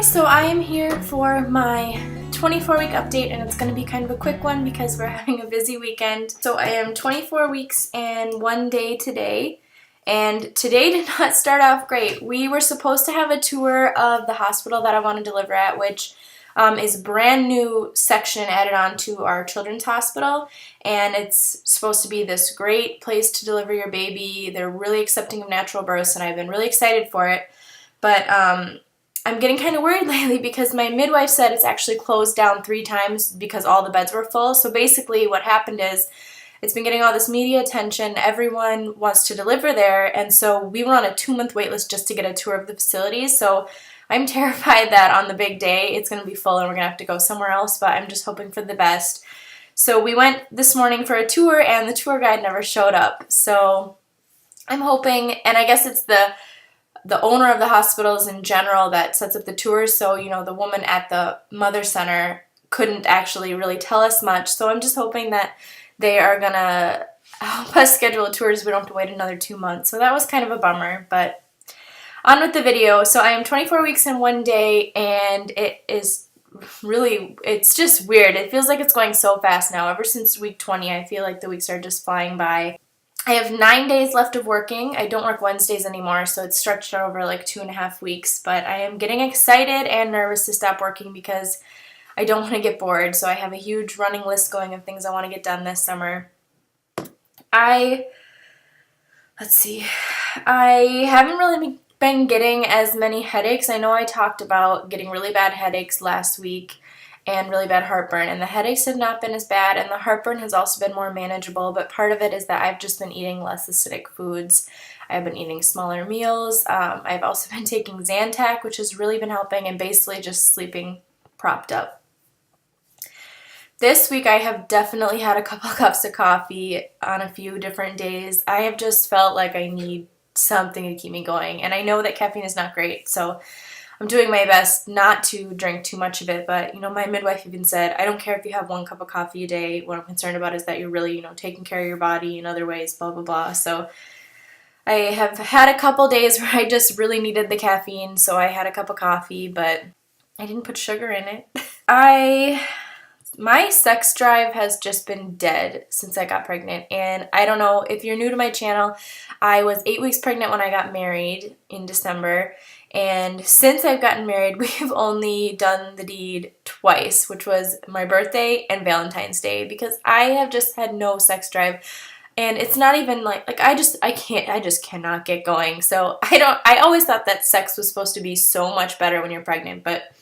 Hi, so I am here for my 24-week update, and it's going to be kind of a quick one because we're having a busy weekend. So I am 24 weeks and 1 day today, and today did not start off great. We were supposed to have a tour of the hospital that I want to deliver at, which is a brand new section added on to our children's hospital, and it's supposed to be this great place to deliver your baby. They're really accepting of natural births, and I've been really excited for it. But I'm getting kind of worried lately because my midwife said it's actually closed down 3 times because all the beds were full. So basically what happened is it's been getting all this media attention. Everyone wants to deliver there, and so we were on a 2-month wait list just to get a tour of the facilities. So I'm terrified that on the big day it's going to be full and we're going to have to go somewhere else, but I'm just hoping for the best. So we went this morning for a tour, and the tour guide never showed up. So I'm hoping, and I guess it's the owner of the hospitals in general that sets up the tours, so the woman at the mother center couldn't actually really tell us much, so I'm just hoping that they are gonna help us schedule tours. We don't have to wait another 2 months, so that was kind of a bummer. But on with the video. So I am 24 weeks and 1 day, and it's just weird. It feels like it's going so fast now. Ever since week 20, I feel like the weeks are just flying by. I have 9 days left of working. I don't work Wednesdays anymore, so it's stretched out over like 2.5 weeks, but I am getting excited and nervous to stop working because I don't want to get bored. So I have a huge running list going of things I want to get done this summer. I haven't really been getting as many headaches. I know I talked about getting really bad headaches last week and really bad heartburn, and the headaches have not been as bad, and the heartburn has also been more manageable, but part of it is that I've just been eating less acidic foods. I've been eating smaller meals. I've also been taking Zantac, which has really been helping, and basically just sleeping propped up. This week I have definitely had a couple cups of coffee on a few different days. I have just felt like I need something to keep me going, and I know that caffeine is not great, so I'm doing my best not to drink too much of it, but my midwife even said, I don't care if you have 1 cup of coffee a day. What I'm concerned about is that you're really, taking care of your body in other ways, blah, blah, blah. So I have had a couple days where I just really needed the caffeine, so I had a cup of coffee, but I didn't put sugar in it. My sex drive has just been dead since I got pregnant, and I don't know if you're new to my channel. I was 8 weeks pregnant when I got married in December, and since I've gotten married, we've only done the deed twice, which was my birthday and Valentine's Day, because I have just had no sex drive, and it's not even I just cannot get going. So I always thought that sex was supposed to be so much better when you're pregnant, but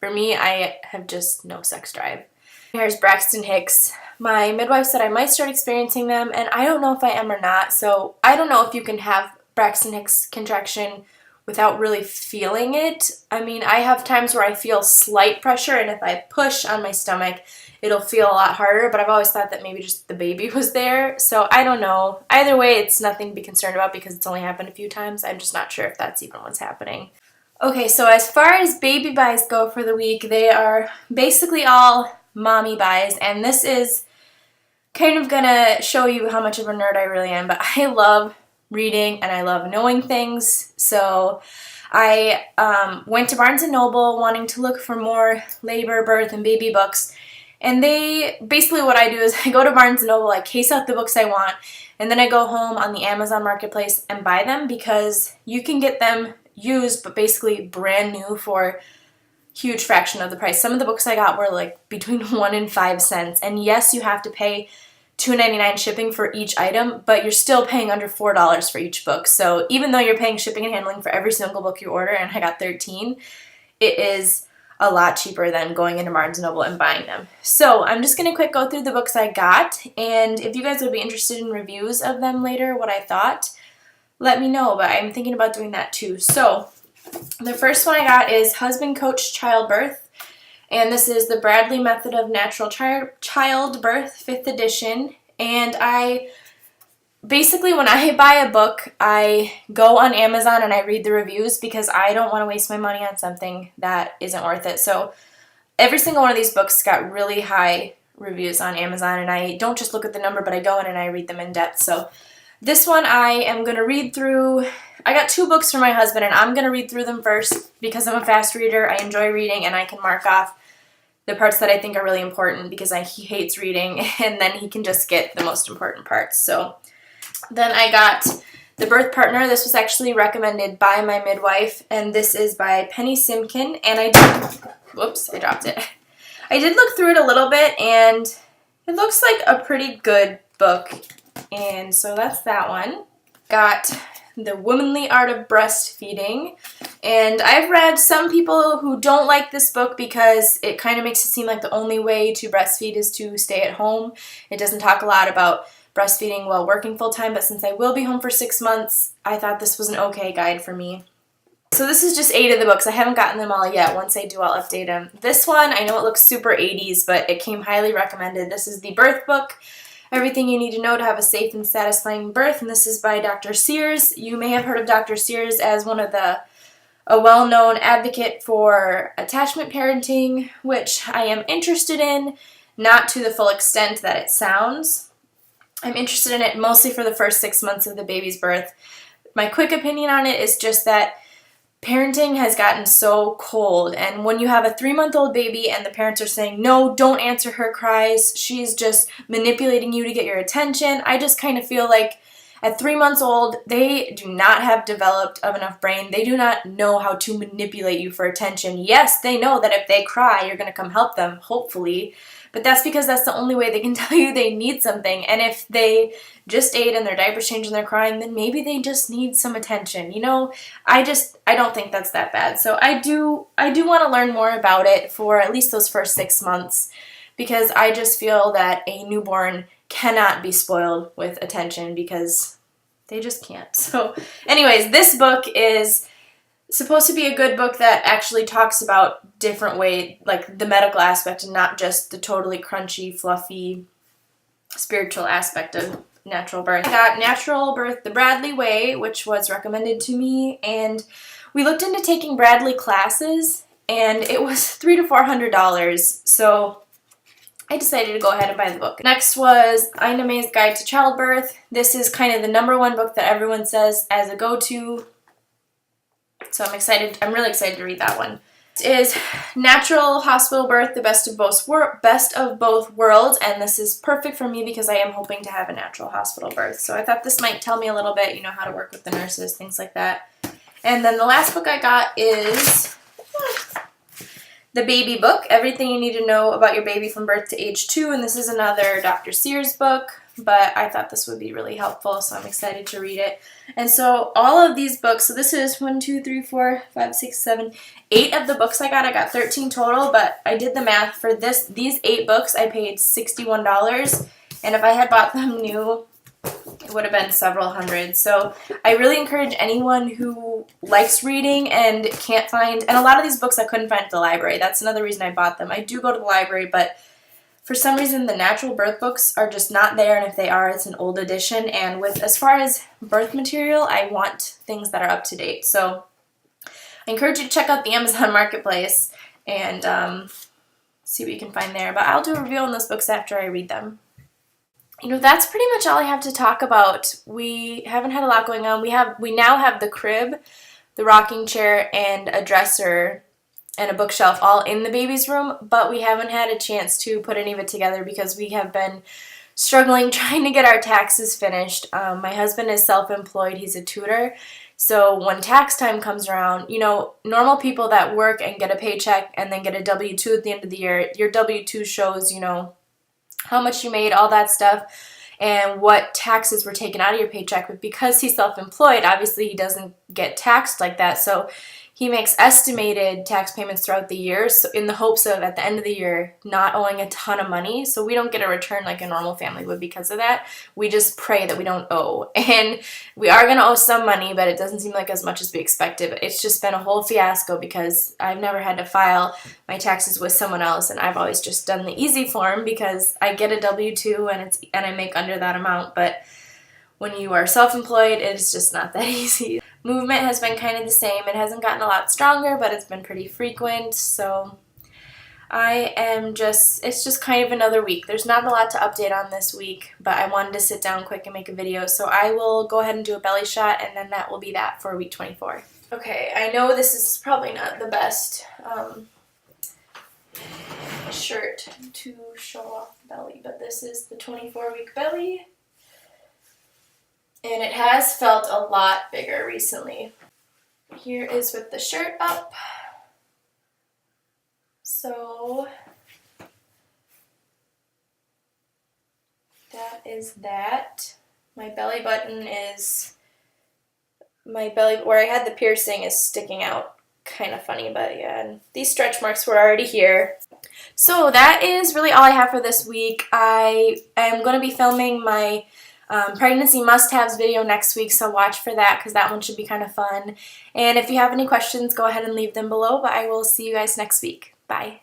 for me, I have just no sex drive. Here's Braxton Hicks. My midwife said I might start experiencing them, and I don't know if I am or not, so I don't know if you can have Braxton Hicks contraction without really feeling it. I mean, I have times where I feel slight pressure, and if I push on my stomach, it'll feel a lot harder, but I've always thought that maybe just the baby was there, so I don't know. Either way, it's nothing to be concerned about because it's only happened a few times. I'm just not sure if that's even what's happening. Okay, so as far as baby buys go for the week, they are basically all mommy buys, and this is kind of gonna show you how much of a nerd I really am, but I love reading and I love knowing things. So I went to Barnes & Noble wanting to look for more labor, birth, and baby books, and basically what I do is I go to Barnes & Noble, I case out the books I want, and then I go home on the Amazon Marketplace and buy them because you can get them used but basically brand new for huge fraction of the price. Some of the books I got were like between 1 and 5 cents, and yes, you have to pay $2.99 shipping for each item, but you're still paying under $4 for each book. So even though you're paying shipping and handling for every single book you order, and I got 13, it is a lot cheaper than going into Barnes & Noble and buying them. So I'm just going to quick go through the books I got, and if you guys would be interested in reviews of them later, what I thought, let me know, but I'm thinking about doing that too. So the first one I got is Husband Coach Childbirth, and this is the Bradley Method of Natural Childbirth, 5th edition. And basically when I buy a book, I go on Amazon and I read the reviews because I don't want to waste my money on something that isn't worth it. So every single one of these books got really high reviews on Amazon, and I don't just look at the number, but I go in and I read them in depth. So This one I am going to read through. I got 2 books for my husband, and I'm going to read through them first because I'm a fast reader. I enjoy reading, and I can mark off the parts that I think are really important because he hates reading, and then he can just get the most important parts. So then I got The Birth Partner. This was actually recommended by my midwife, and this is by Penny Simkin, and I dropped it. I did look through it a little bit, and it looks like a pretty good book, and so that's that one. Got The Womanly Art of Breastfeeding, and I've read some people who don't like this book because it kind of makes it seem like the only way to breastfeed is to stay at home. It doesn't talk a lot about breastfeeding while working full-time, but since I will be home for 6 months, I thought this was an okay guide for me. So this is just 8 of the books. I haven't gotten them all yet. Once I do, I'll update them. This one, I know it looks super 80s, but it came highly recommended. This is The Birth Book, Everything You Need to Know to Have a Safe and Satisfying Birth, and this is by Dr. Sears. You may have heard of Dr. Sears as a well-known advocate for attachment parenting, which I am interested in, not to the full extent that it sounds. I'm interested in it mostly for the first 6 months of the baby's birth. My quick opinion on it is just that parenting has gotten so cold, and when you have a 3-month-old baby and the parents are saying, no, don't answer her cries, she's just manipulating you to get your attention, I just kind of feel like at 3 months old, they do not have developed of enough brain. They do not know how to manipulate you for attention. Yes, they know that if they cry, you're going to come help them, hopefully, but that's because that's the only way they can tell you they need something. And if they just ate and their diaper's changed and they're crying, then maybe they just need some attention. You know, I don't think that's that bad. So I do want to learn more about it for at least those first 6 months, because I just feel that a newborn cannot be spoiled with attention because they just can't. So anyways, this book is supposed to be a good book that actually talks about different way, like the medical aspect and not just the totally crunchy, fluffy, spiritual aspect of natural birth. I got Natural Birth the Bradley Way, which was recommended to me, and we looked into taking Bradley classes, and it was $300 to $400, so I decided to go ahead and buy the book. Next was Ina May's Guide to Childbirth. This is kind of the #1 book that everyone says as a go-to, so I'm really excited to read that one. It is Natural Hospital Birth, the best of both worlds, and this is perfect for me because I am hoping to have a natural hospital birth. So I thought this might tell me a little bit, how to work with the nurses, things like that. And then the last book I got is The Baby Book, Everything You Need to Know About Your Baby from Birth to Age 2, and this is another Dr. Sears book, but I thought this would be really helpful, so I'm excited to read it. And so all of these books, so this is 1, 2, 3, 4, 5, 6, 7, 8 of the books I got 13 total, but I did the math for these 8 books, I paid $61, and if I had bought them new, it would have been several hundred. So I really encourage anyone who likes reading and can't find, and a lot of these books I couldn't find at the library. That's another reason I bought them. I do go to the library, but for some reason the natural birth books are just not there, and if they are, it's an old edition. And as far as birth material, I want things that are up to date. So I encourage you to check out the Amazon Marketplace and see what you can find there. But I'll do a review on those books after I read them. That's pretty much all I have to talk about. We haven't had a lot going on. We now have the crib, the rocking chair, and a dresser and a bookshelf all in the baby's room, but we haven't had a chance to put any of it together because we have been struggling trying to get our taxes finished. My husband is self-employed. He's a tutor. So when tax time comes around, normal people that work and get a paycheck and then get a W-2 at the end of the year, your W-2 shows, how much you made, all that stuff, and what taxes were taken out of your paycheck. But because he's self-employed, obviously he doesn't get taxed like that. So he makes estimated tax payments throughout the year, so in the hopes of, at the end of the year, not owing a ton of money. So we don't get a return like a normal family would because of that. We just pray that we don't owe. And we are going to owe some money, but it doesn't seem like as much as we expected. It's just been a whole fiasco because I've never had to file my taxes with someone else, and I've always just done the easy form because I get a W-2 and I make under that amount. But when you are self-employed, it's just not that easy. Movement has been kind of the same. It hasn't gotten a lot stronger, but it's been pretty frequent. So it's just kind of another week. There's not a lot to update on this week, but I wanted to sit down quick and make a video. So I will go ahead and do a belly shot, and then that will be that for week 24. Okay, I know this is probably not the best shirt to show off the belly, but this is the 24-week belly. And it has felt a lot bigger recently. Here is with the shirt up. So that is that. My belly button is, where I had the piercing is sticking out kind of funny, but yeah, and these stretch marks were already here. So that is really all I have for this week. I am going to be filming my pregnancy must-haves video next week, so watch for that because that one should be kind of fun. And if you have any questions, go ahead and leave them below, but I will see you guys next week. Bye.